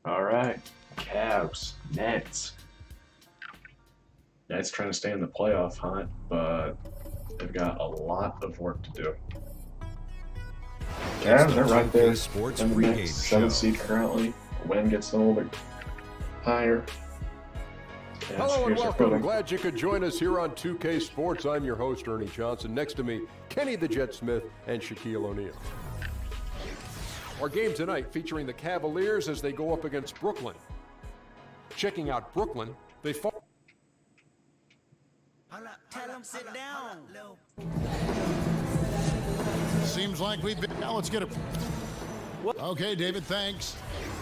All right, Cavs, Nets. Nets trying to stay in the playoff hunt, but they've got a lot of work to do. Cavs, they're right there Sports in the pregame mix. show. 7th seed currently. The win gets them a little bit higher. And Hello and here's their welcome. footing. Glad you could join us here on 2K Sports. I'm your host, Ernie Johnson. Next to me, Kenny the Jet Smith and Shaquille O'Neal. Our game tonight featuring the Cavaliers as they go up against Brooklyn. Checking out Brooklyn, they fall. Tell them sit down. Seems like we've been. Now let's get it. Okay, David, thanks.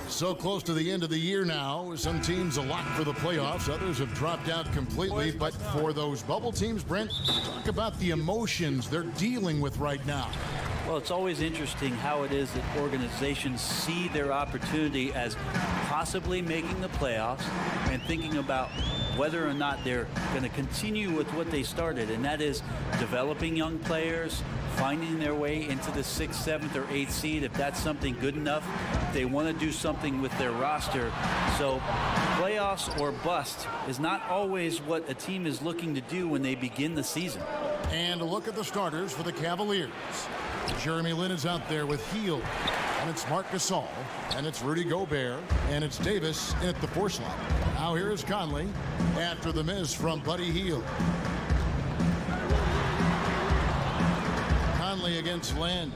So close to the end of the year now. Some teams are locked for the playoffs. Others have dropped out completely. But for those bubble teams, Brent, talk about the emotions they're dealing with right now. Well, it's always interesting how it is that organizations see their opportunity as possibly making the playoffs and thinking about whether or not they're going to continue with what they started, and that is developing young players, finding their way into the 6th, 7th, or 8th seed if that's something good enough. They want to do something with their roster. So playoffs or bust is not always what a team is looking to do when they begin the season. And a look at the starters for the Cavaliers. Jeremy Lin is out there with Hield, and it's Marc Gasol, and it's Rudy Gobert, and it's Davis in at the 4 slot. Now here is Conley after the miss from Buddy Hield. Conley against Lin.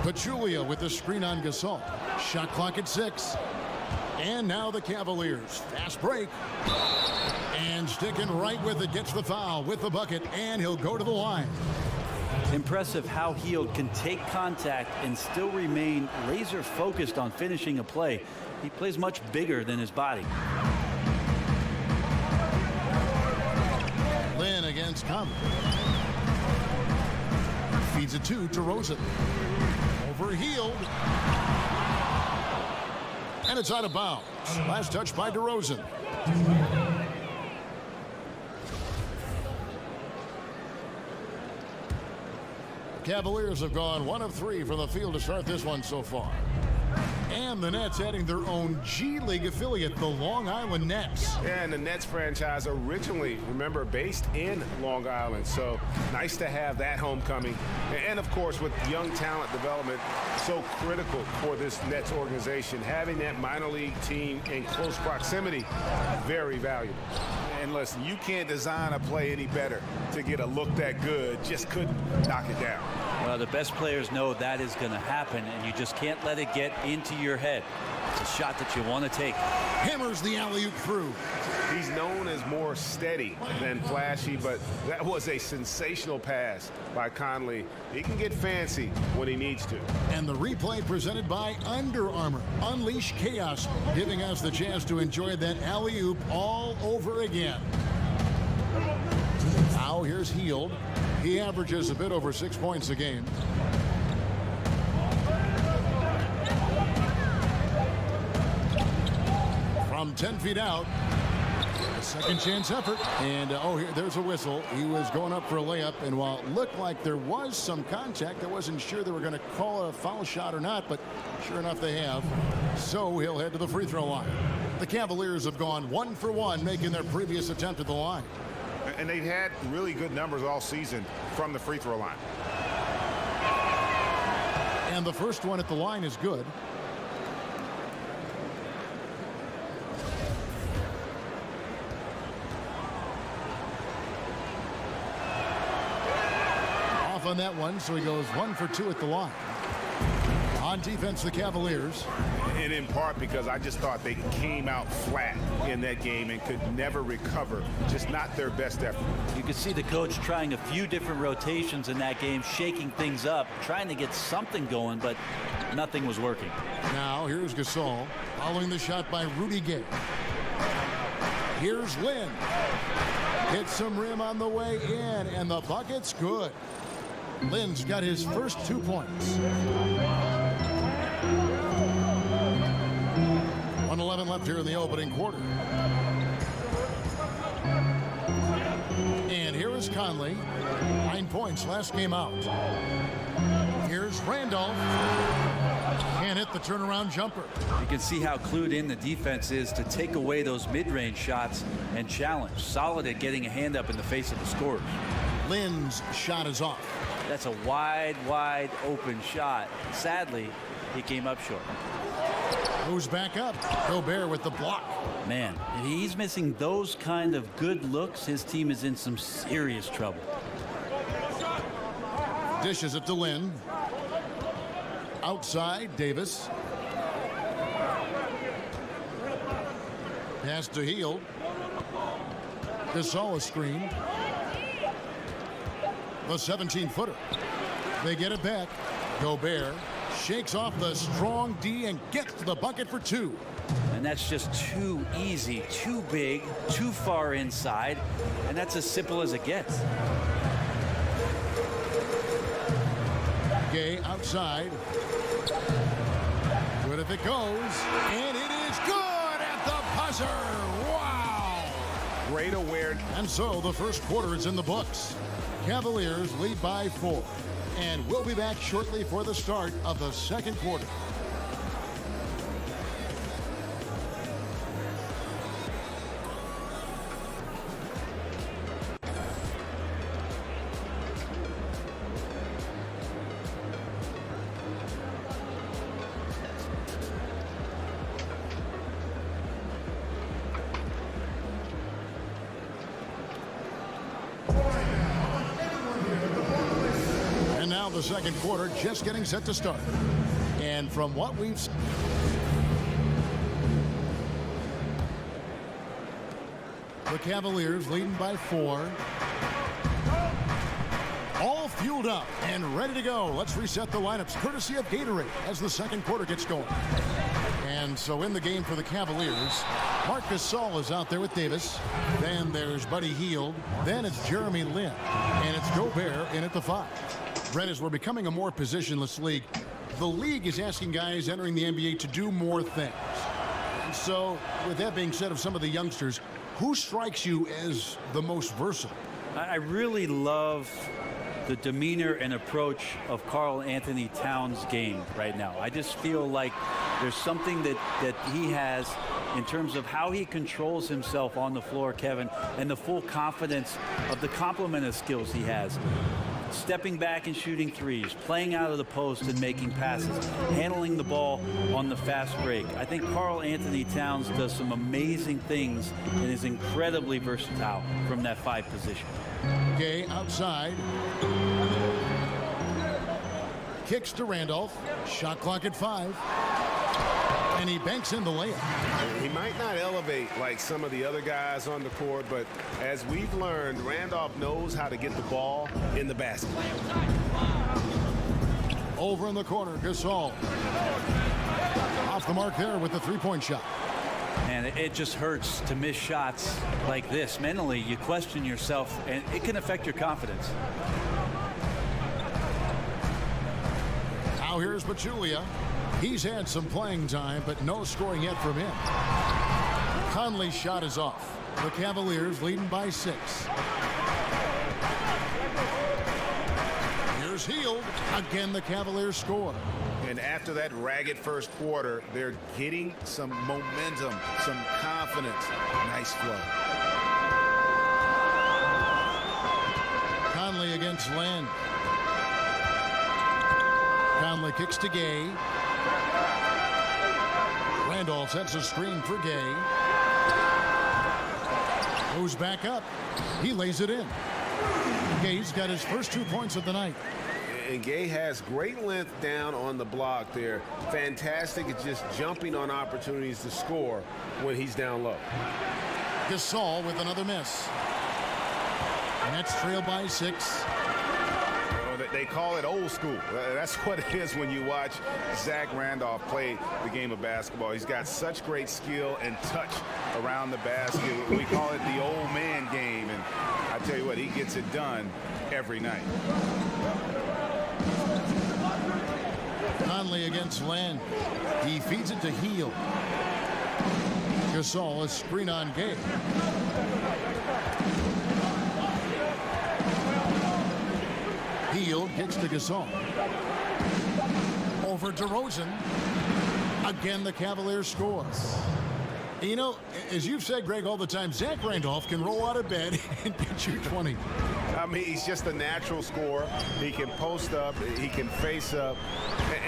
Pachulia with the screen on Gasol. Shot clock at 6. And now the Cavaliers. Fast break. And sticking right with it, gets the foul with the bucket, and he'll go to the line. Impressive how Hield can take contact and still remain laser focused on finishing a play. He plays much bigger than his body. Lin against Conley. Feeds it to DeRozan. Over Hield. And it's out of bounds. Last touch by DeRozan. Cavaliers have gone 1 of 3 from the field to start this one so far. And the Nets adding their own G League affiliate, the Long Island Nets. Yeah, and the Nets franchise originally, remember, based in Long Island. So nice to have that homecoming. And of course, with young talent development, so critical for this Nets organization. Having that minor league team in close proximity, very valuable. And listen, you can't design a play any better to get a look that good. Just couldn't knock it down. Well, the best players know that is going to happen, and you just can't let it get into your head. It's a shot that you want to take. Hammers the alley-oop through. He's known as more steady than flashy, but that was a sensational pass by Conley. He can get fancy when he needs to. And the replay presented by Under Armour. Unleash chaos, giving us the chance to enjoy that alley-oop all over again. Now here's Hield. He averages a bit over 6 points a game. From 10 feet out. A second chance effort. And there's a whistle. He was going up for a layup. And while it looked like there was some contact, I wasn't sure they were going to call a foul shot or not. But sure enough, they have. So he'll head to the free throw line. The Cavaliers have gone 1 for 1, making their previous attempt at the line. And they've had really good numbers all season from the free throw line. And the first one at the line is good. Off on that one, so he goes 1 for 2 at the line. On defense, the Cavaliers. And in part because I just thought they came out flat in that game and could never recover. Just not their best effort. You could see the coach trying a few different rotations in that game, shaking things up, trying to get something going, but nothing was working. Now here's Gasol following the shot by Rudy Gay. Here's Lin. Hits some rim on the way in, and the bucket's good. Lin's got his first 2 points. 1:11 left here in the opening quarter. And here is Conley. 9 points last game out. Here's Randolph. Can't hit hit the turnaround jumper. You can see how clued in the defense is to take away those mid-range shots and challenge. Solid at getting a hand up in the face of the scorers. Lynn's shot is off. That's a wide open shot. Sadly, he came up short. Moves back up. Gobert with the block. Man, if he's missing those kind of good looks, his team is in some serious trouble. Dishes it to Lynn. Outside, Davis. Pass to Hield. Gasol screen. The 17-footer. They get it back. Gobert shakes off the strong D and gets to the bucket for two. And that's just too easy, too big, too far inside. And that's as simple as it gets. Gay outside. Good if it goes. And it is good at the buzzer. Wow. Great awareness. And so the first quarter is in the books. Cavaliers lead by 4. And we'll be back shortly for the start of the second quarter. The second quarter just getting set to start. And from what we've seen, the Cavaliers leading by 4. All fueled up and ready to go. Let's reset the lineups courtesy of Gatorade as the second quarter gets going. And so in the game for the Cavaliers, Marc Gasol is out there with Davis. Then there's Buddy Hield. Then it's Jeremy Lin. And it's Gobert in at the 5. Brett, as we're becoming a more positionless league, the league is asking guys entering the NBA to do more things. And so, with that being said, of some of the youngsters, who strikes you as the most versatile? I really love the demeanor and approach of Karl Anthony Towns' game right now. I just feel like there's something that he has in terms of how he controls himself on the floor, Kevin, and the full confidence of the complement of skills he has. Stepping back and shooting threes, playing out of the post and making passes, handling the ball on the fast break. I think Karl Anthony Towns does some amazing things and is incredibly versatile from that 5 position. Gay outside. Kicks to Randolph. Shot clock at 5. And he banks in the layup. He might not elevate like some of the other guys on the court, but as we've learned, Randolph knows how to get the ball in the basket. Over in the corner, Gasol. Off the mark there with the three-point shot. And it just hurts to miss shots like this. Mentally, you question yourself, and it can affect your confidence. Now here's Pachulia. He's had some playing time, but no scoring yet from him. Conley's shot is off. The Cavaliers leading by 6. Here's Hield. Again, the Cavaliers score. And after that ragged first quarter, they're getting some momentum, some confidence. Nice flow. Conley against Len. Conley kicks to Gay. Randolph sets a screen for Gay. Moves back up. He lays it in. Gay's got his first 2 points of the night. And Gay has great length down on the block there. Fantastic at just jumping on opportunities to score when he's down low. Gasol with another miss. Nets trail by 6. They call it old school. That's what it is when you watch Zach Randolph play the game of basketball. He's got such great skill and touch around the basket. We call it the old man game, and I tell you what, he gets it done every night. Conley against Len. He feeds it to Hield. Gasol, a screen on Gay. Hield kicks to Gasol. Over to Rosen. Again, the Cavaliers score. You know, as you've said, Greg, all the time, Zach Randolph can roll out of bed and get you 20. I mean, he's just a natural scorer. He can post up, he can face up,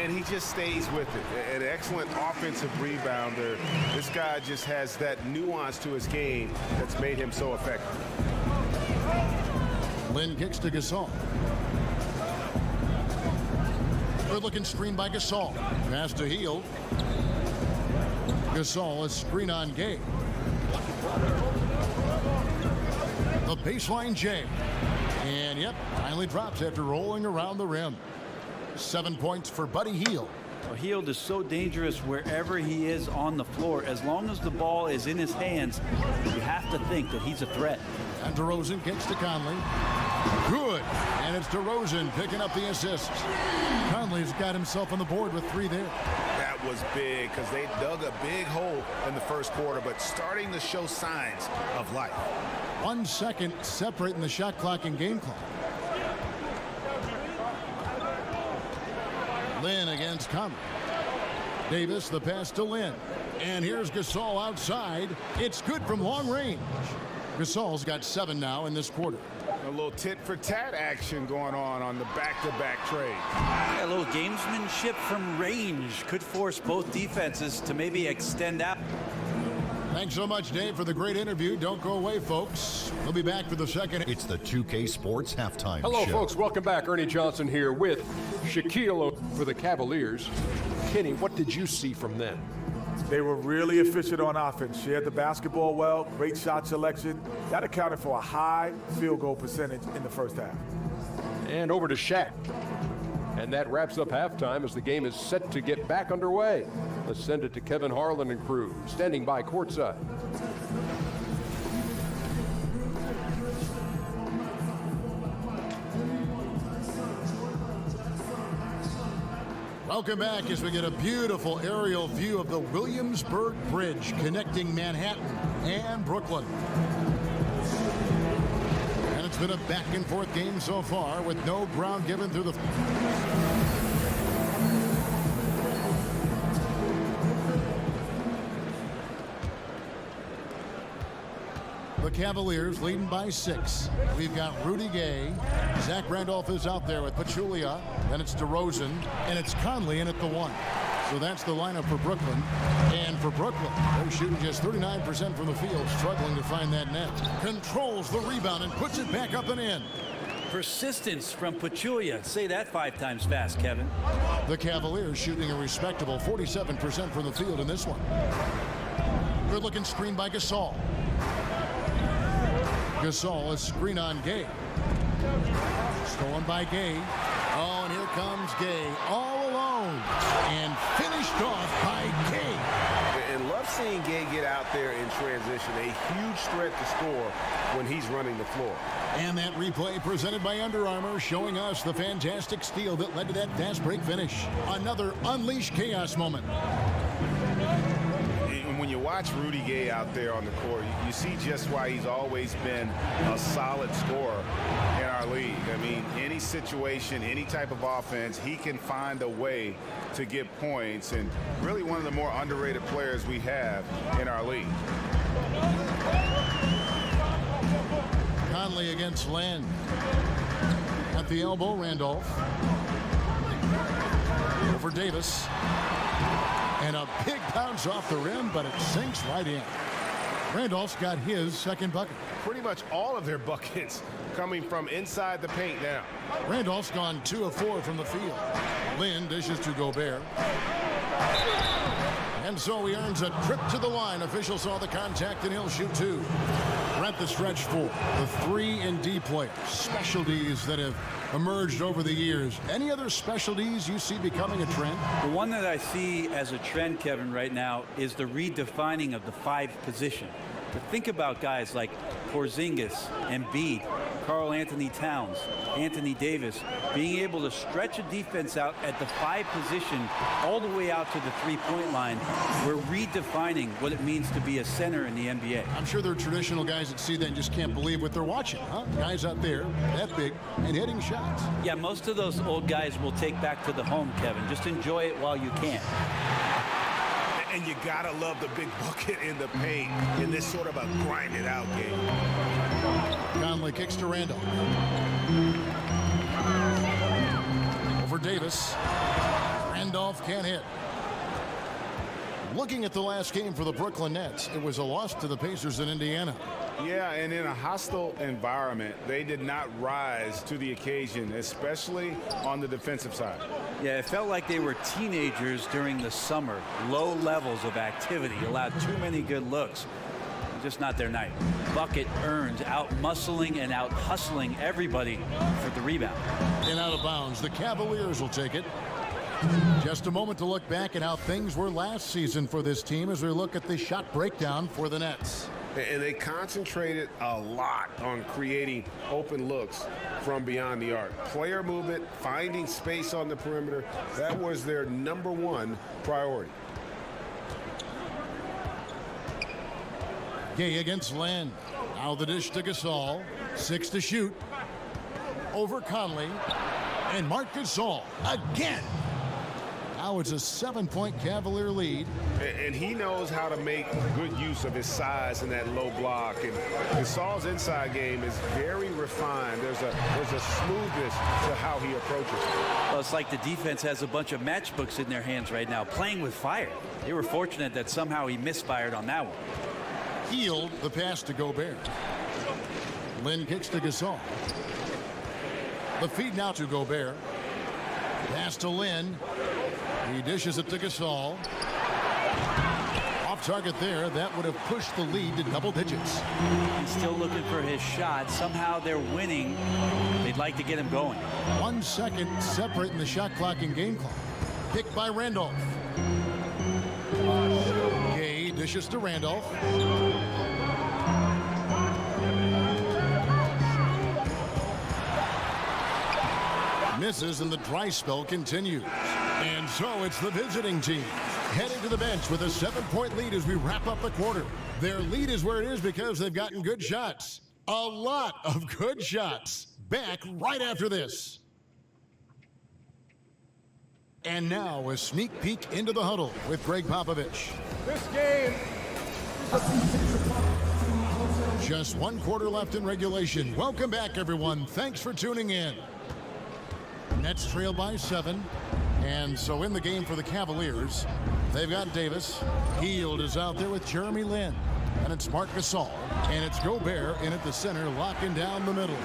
and he just stays with it. An excellent offensive rebounder. This guy just has that nuance to his game that's made him so effective. Lynn kicks to Gasol. Good-looking screen by Gasol. Pass to Hield. Gasol, a screen on Gay. The baseline J. And yep, finally drops after rolling around the rim. 7 points for Buddy Hield. Well, Hield is so dangerous wherever he is on the floor. As long as the ball is in his hands, you have to think that he's a threat. And DeRozan kicks to Conley. Good. And it's DeRozan picking up the assist. Conley's got himself on the board with 3 there. That was big because they dug a big hole in the first quarter, but starting to show signs of life. 1 second separating the shot clock and game clock. Lynn against Conley. Davis, the pass to Lynn. And here's Gasol outside. It's good from long range. Gasol's got 7 now in this quarter. A little tit-for-tat action going on the back-to-back trade. Yeah, a little gamesmanship from range could force both defenses to maybe extend out. Thanks so much, Dave, for the great interview. Don't go away, folks. We'll be back for the second. It's the 2K Sports Halftime Hello, Show. folks. Welcome back. Ernie Johnson here with Shaquille for the Cavaliers. Kenny, what did you see from them? They were really efficient on offense, shared the basketball well, great shot selection. That accounted for a high field goal percentage in the first half. And over to Shaq. And that wraps up halftime as the game is set to get back underway. Let's send it to Kevin Harlan and crew, standing by courtside. Welcome back as we get a beautiful aerial view of the Williamsburg Bridge connecting Manhattan and Brooklyn. And it's been a back and forth game so far with no ground given through the... The Cavaliers leading by 6. We've got Rudy Gay. Zach Randolph is out there with Pachulia. Then it's DeRozan. And it's Conley in at the 1. So that's the lineup for Brooklyn. And for Brooklyn, they're shooting just 39% from the field, struggling to find that net. Controls the rebound and puts it back up and in. Persistence from Pachulia. Say that 5 times fast, Kevin. The Cavaliers shooting a respectable 47% from the field in this one. Good looking screen by Gasol. Gasol, a screen on Gay. Stolen by Gay. Oh, and here comes Gay all alone. And finished off by Gay. And love seeing Gay get out there in transition. A huge threat to score when he's running the floor. And that replay presented by Under Armour, showing us the fantastic steal that led to that fast break finish. Another unleashed chaos moment. When you watch Rudy Gay out there on the court, you see just why he's always been a solid scorer in our league. I mean, any situation, any type of offense, he can find a way to get points, and really one of the more underrated players we have in our league. Conley against Len. At the elbow, Randolph. Over Davis. And a big bounce off the rim, but it sinks right in. Randolph's got his second bucket. Pretty much all of their buckets coming from inside the paint now. Randolph's gone 2 of 4 from the field. Lynn dishes to Gobert. And so he earns a trip to the line. Official saw the contact, and he'll shoot 2. We're at the stretch 4. The 3 and D players. Specialties that have emerged over the years. Any other specialties you see becoming a trend? The one that I see as a trend, Kevin, right now is the redefining of the 5 position. But think about guys like Porzingis, Embiid, Karl Anthony Towns, Anthony Davis, being able to stretch a defense out at the 5 position all the way out to the 3-point line. We're redefining what it means to be a center in the NBA. I'm sure there are traditional guys that see that and just can't believe what they're watching, huh? Guys out there that big and hitting shots. Yeah, most of those old guys will take back to the home, Kevin. Just enjoy it while you can. And you gotta love the big bucket in the paint in this sort of a grinded-out game. Conley kicks to Randall. Over Davis. Randolph can't hit. Looking at the last game for the Brooklyn Nets, it was a loss to the Pacers in Indiana. Yeah, and in a hostile environment, they did not rise to the occasion, especially on the defensive side. Yeah, it felt like they were teenagers during the summer. Low levels of activity, allowed too many good looks. Just not their night. Bucket earned, out-muscling and out-hustling everybody for the rebound. And out of bounds, the Cavaliers will take it. Just a moment to look back at how things were last season for this team as we look at the shot breakdown for the Nets. And they concentrated a lot on creating open looks from beyond the arc. Player movement, finding space on the perimeter, that was their #1 priority. Gay against Len. Now the dish to Gasol. 6 to shoot. Over Conley. And Marc Gasol again. Now it's a 7-point Cavalier lead. And he knows how to make good use of his size in that low block. And Gasol's inside game is very refined. There's a smoothness to how he approaches it. Well, it's like the defense has a bunch of matchbooks in their hands right now, playing with fire. They were fortunate that somehow he misfired on that one. Healed the pass to Gobert. Lynn kicks to Gasol. The feed now to Gobert. Pass to Lynn. He dishes it to Gasol. Off target there. That would have pushed the lead to double digits. He's still looking for his shot. Somehow they're winning. They'd like to get him going. 1 second separating the shot clock and game clock. Picked by Randolph. Gay dishes to Randolph. Misses and the dry spell continues. And so it's the visiting team heading to the bench with a 7-point lead as we wrap up the quarter. Their lead is where it is because they've gotten good shots. A lot of good shots. Back right after this. And now a sneak peek into the huddle with Greg Popovich. This game. Just 1 quarter left in regulation. Welcome back, everyone. Thanks for tuning in. Nets trail by 7. And so in the game for the Cavaliers, they've got Davis. Hield is out there with Jeremy Lin. And it's Marc Gasol. And it's Gobert in at the center, locking down the middle.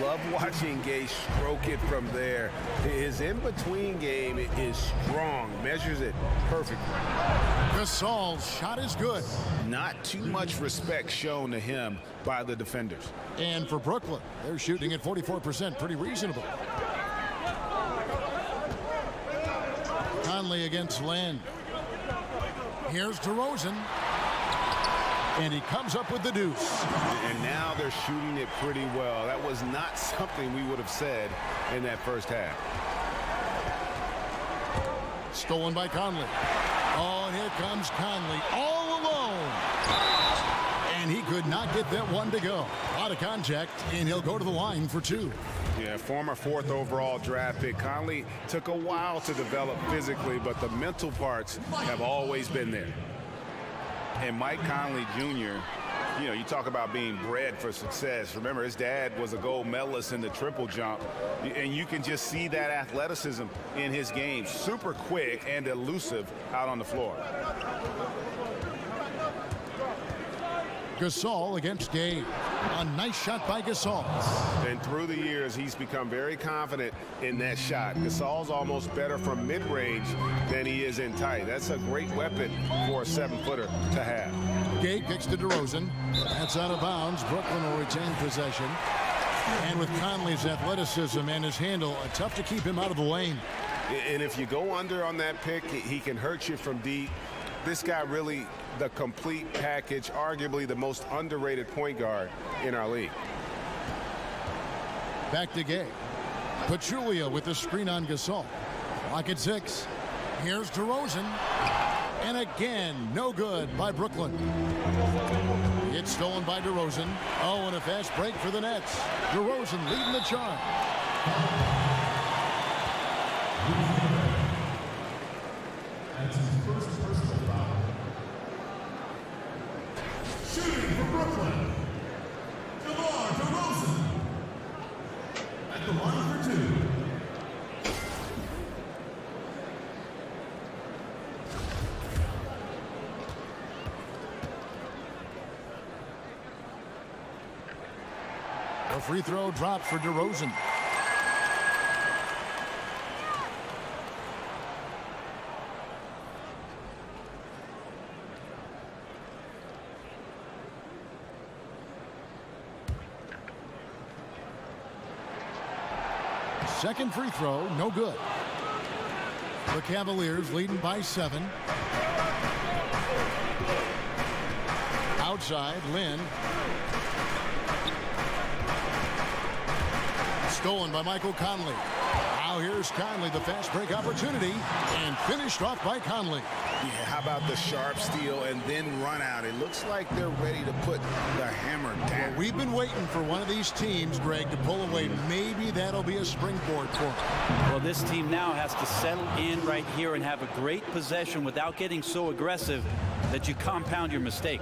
Love watching Gay stroke it from there. His in-between game is strong. Measures it perfectly. Gasol's shot is good. Not too much respect shown to him by the defenders. And for Brooklyn, they're shooting at 44%. Pretty reasonable. Conley against Len. Here's DeRozan. And he comes up with the deuce. And now they're shooting it pretty well. That was not something we would have said in that first half. Stolen by Conley. Oh, and here comes Conley all alone. And he could not get that one to go. Out of contact, and he'll go to the line for 2. Yeah, former 4th overall draft pick. Conley took a while to develop physically, but the mental parts have always been there. And Mike Conley Jr., you know, you talk about being bred for success. Remember, his dad was a gold medalist in the triple jump. And you can just see that athleticism in his game. Super quick and elusive out on the floor. Gasol against Gay. A nice shot by Gasol. And through the years, he's become very confident in that shot. Gasol's almost better from mid-range than he is in tight. That's a great weapon for a 7-footer to have. Gay kicks to DeRozan. That's out of bounds. Brooklyn will retain possession. And with Conley's athleticism and his handle, tough to keep him out of the lane. And if you go under on that pick, he can hurt you from deep. This guy really the complete package, arguably the most underrated point guard in our league. Back to Gay. Pachulia with the screen on Gasol. Clock at 6. Here's DeRozan. And again, no good by Brooklyn. It's stolen by DeRozan. Oh, and a fast break for the Nets. DeRozan leading the charge. That's his first personal foul. Brooklyn, DeMar DeRozan. At the line for 2. A free throw drop for DeRozan. Second free throw, no good. The Cavaliers leading by 7. Outside, Lynn. Stolen by Michael Conley. Now here's Conley, the fast break opportunity, and finished off by Conley. Yeah, how about the sharp steal and then run out? It looks like they're ready to put the hammer down. Well, we've been waiting for one of these teams, Greg, to pull away. Maybe that'll be a springboard for them. Well, this team now has to settle in right here and have a great possession without getting so aggressive that you compound your mistake.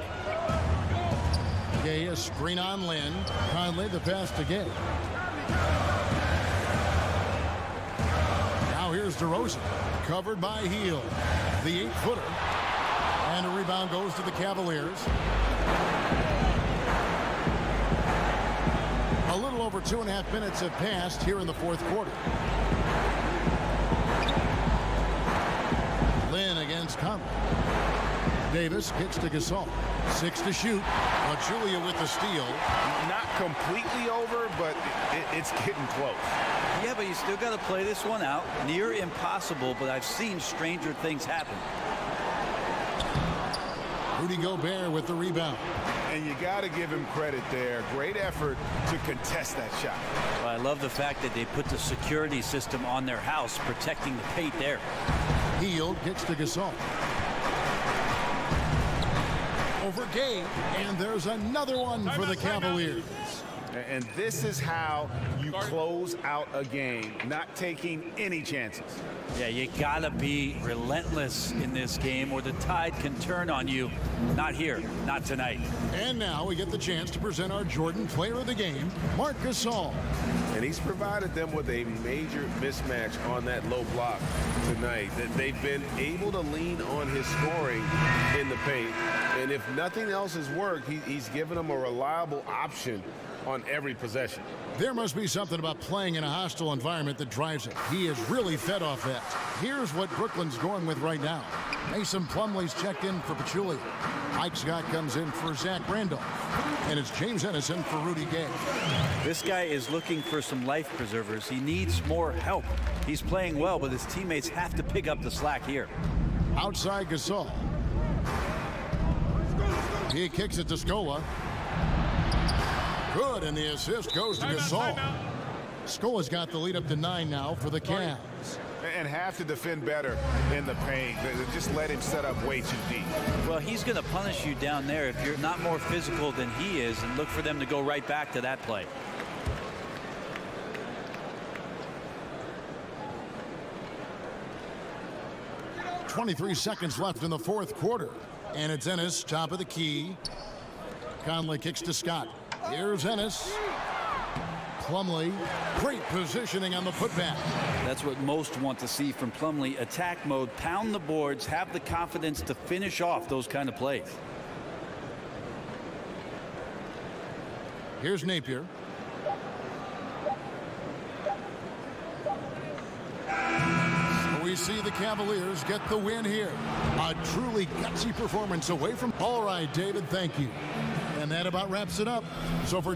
Okay, a screen on Lynn. Conley, the pass to Gay. Now here's DeRozan, covered by Hield, the 8-footer, and a rebound goes to the Cavaliers. A little over 2.5 minutes have passed here in the fourth quarter. Lynn against Conley. Davis kicks to Gasol. 6 to shoot. Julia with the steal. Not completely over, but it's getting close. Yeah, but you still got to play this one out. Near impossible, but I've seen stranger things happen. Rudy Gobert with the rebound. And you got to give him credit there. Great effort to contest that shot. Well, I love the fact that they put the security system on their house, protecting the paint there. Hield kicks to Gasol. Over Gay, and there's another one for the Cavaliers. And this is how you close out a game, not taking any chances. Yeah, you gotta be relentless in this game or the tide can turn on you. Not here, not tonight. And now we get the chance to present our Jordan Player of the Game, Marc Gasol. And he's provided them with a major mismatch on that low block tonight. That they've been able to lean on his scoring in the paint. And if nothing else has worked, he's given them a reliable option on every possession. There must be something about playing in a hostile environment that drives it. He is really fed off that. Here's what Brooklyn's going with right now. Mason Plumlee's checked in for Pachulia. Mike Scott comes in for Zach Randolph. And it's James Ennis in for Rudy Gay. This guy is looking for some life preservers. He needs more help. He's playing well, but his teammates have to pick up the slack here. Outside Gasol. He kicks it to Scola. Good, and the assist goes to Gasol. Scola's got the lead up to 9 now for the Cavs. And have to defend better in the paint. Just let him set up way too deep. Well, he's going to punish you down there if you're not more physical than he is, and look for them to go right back to that play. .23 seconds left in the fourth quarter. And it's Ennis, top of the key. Conley kicks to Scott. Here's Ennis. Plumlee, great positioning on the putback. That's what most want to see from Plumlee. Attack mode, pound the boards, have the confidence to finish off those kind of plays. Here's Napier. So we see the Cavaliers get the win here. A truly gutsy performance away from... All right, David, thank you. And that about wraps it up. So for...